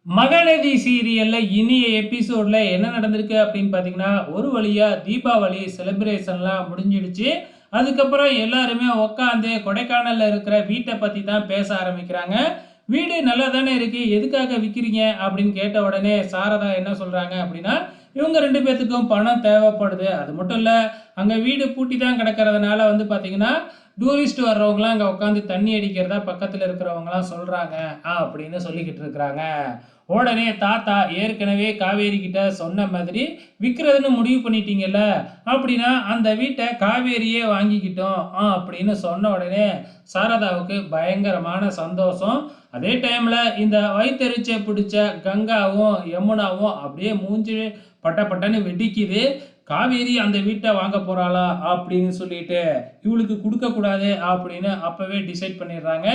மகநதி சீரியல்ல இனிய எபிசோட்ல என்ன நடந்திருக்கு அப்படின்னு பார்த்தீங்கன்னா, ஒரு வழியா தீபாவளி செலிப்ரேஷன்லாம் முடிஞ்சிடுச்சு. அதுக்கப்புறம் எல்லாருமே உட்காந்து கொடைக்கானல்ல இருக்கிற வீட்ட பத்தி தான் பேச ஆரம்பிக்கிறாங்க. "வீடு நல்லா தானே இருக்கு. எதுக்காக விக்கிறீங்க?" அப்படின்னு கேட்ட உடனே சாரதா என்ன சொல்றாங்க அப்படின்னா, இவங்க 2 பேத்துக்கும் பணம் தேவைப்படுது. அது மட்டும் இல்ல, அங்க வீடு பூட்டி தான் கிடக்கிறதுனால வந்து பார்த்தீங்கன்னா, டூரிஸ்ட் வர்றவங்கலாம் அங்க உட்காந்து தண்ணி அடிக்கிறதா பக்கத்துல இருக்கிறவங்கலாம் சொல்றாங்க. அப்படின்னு சொல்லிக்கிட்டு இருக்கிறாங்க. உடனே தாத்தா ஏற்கனவே காவேரி கிட்ட சொன்ன மாதிரி விற்கிறதுன்னு முடிவு பண்ணிட்டீங்கல்ல, அப்படின்னா அந்த வீட்டை காவேரியே வாங்கிக்கிட்டோம் அப்படின்னு சொன்ன உடனே சாரதாவுக்கு பயங்கரமான சந்தோஷம். அதே டைம்ல இந்த வயித்தெரிச்ச பிடிச்ச கங்காவும் யமுனாவும் அப்படியே மூஞ்சி பட்ட பட்டன்னு வெடிக்குது. காவேரி அந்த வீட்டை வாங்க போறாளா அப்படின்னு சொல்லிட்டு இவளுக்கு கொடுக்க கூடாது அப்படின்னு அப்பவே டிசைட் பண்ணிடுறாங்க.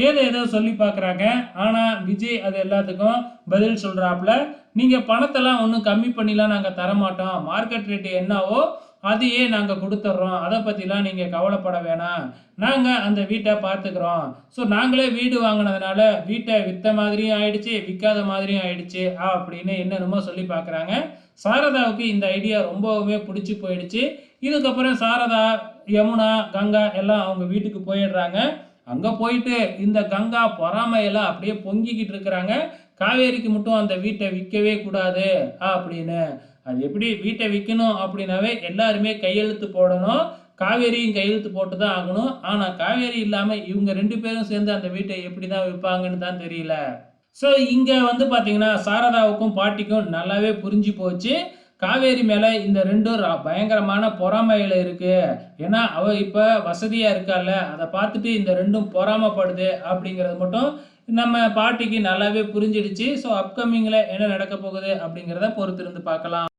ஏதோ ஏதோ சொல்லி பார்க்குறாங்க. ஆனா விஜய் அது எல்லாத்துக்கும் பதில் சொல்றாப்புல, நீங்க பணத்தெல்லாம் ஒன்றும் கம்மி பண்ணிலாம் நாங்கள் தரமாட்டோம். மார்க்கெட் ரேட்டு என்னவோ அதையே நாங்கள் கொடுத்துட்றோம். அதை பற்றிலாம் நீங்கள் கவலைப்பட வேணாம். நாங்கள் அந்த வீட்டை பார்த்துக்கிறோம். ஸோ நாங்களே வீடு வாங்கினதுனால வீட்டை விற்ற மாதிரியும் ஆயிடுச்சு, விற்காத மாதிரியும் ஆயிடுச்சு அப்படின்னு என்னென்னமோ சொல்லி பார்க்குறாங்க. சாரதாவுக்கு இந்த ஐடியா ரொம்பவுமே பிடிச்சி போயிடுச்சு. இதுக்கப்புறம் சாரதா, யமுனா, கங்கா எல்லாம் அவங்க வீட்டுக்கு போயிடுறாங்க. அங்க போயிட்டு இந்த கங்கா பொறாமையெல்லாம் அப்படியே பொங்கிக்கிட்டு இருக்கிறாங்க. காவேரிக்கு மட்டும் அந்த வீட்டை விற்கவே கூடாது அப்படின்னு. அது எப்படி வீட்டை விற்கணும் அப்படின்னாவே எல்லாருமே கையெழுத்து போடணும். காவேரியும் கையெழுத்து போட்டு தான் ஆகணும். ஆனா காவேரி இல்லாம இவங்க 2 பேரும் சேர்ந்து அந்த வீட்டை எப்படி தான் விற்பாங்கன்னு தான் தெரியல. ஸோ இங்க வந்து பார்த்தீங்கன்னா, சாரதாவுக்கும் பாட்டிக்கும் நல்லாவே புரிஞ்சு போச்சு. காவேரி மேல இந்த 2ம் பயங்கரமான பொறாமையில இருக்கு. ஏன்னா, அவ இப்ப வசதியா இருக்கால்ல, அத பார்த்துட்டு இந்த 2ம் பொறாமப்படுது அப்படிங்கிறது மட்டும் நம்ம பாட்டிக்கு நல்லாவே புரிஞ்சிடுச்சு. ஸோ அப்கமிங்ல என்ன நடக்க போகுது அப்படிங்கிறத பொறுத்திருந்து பார்க்கலாம்.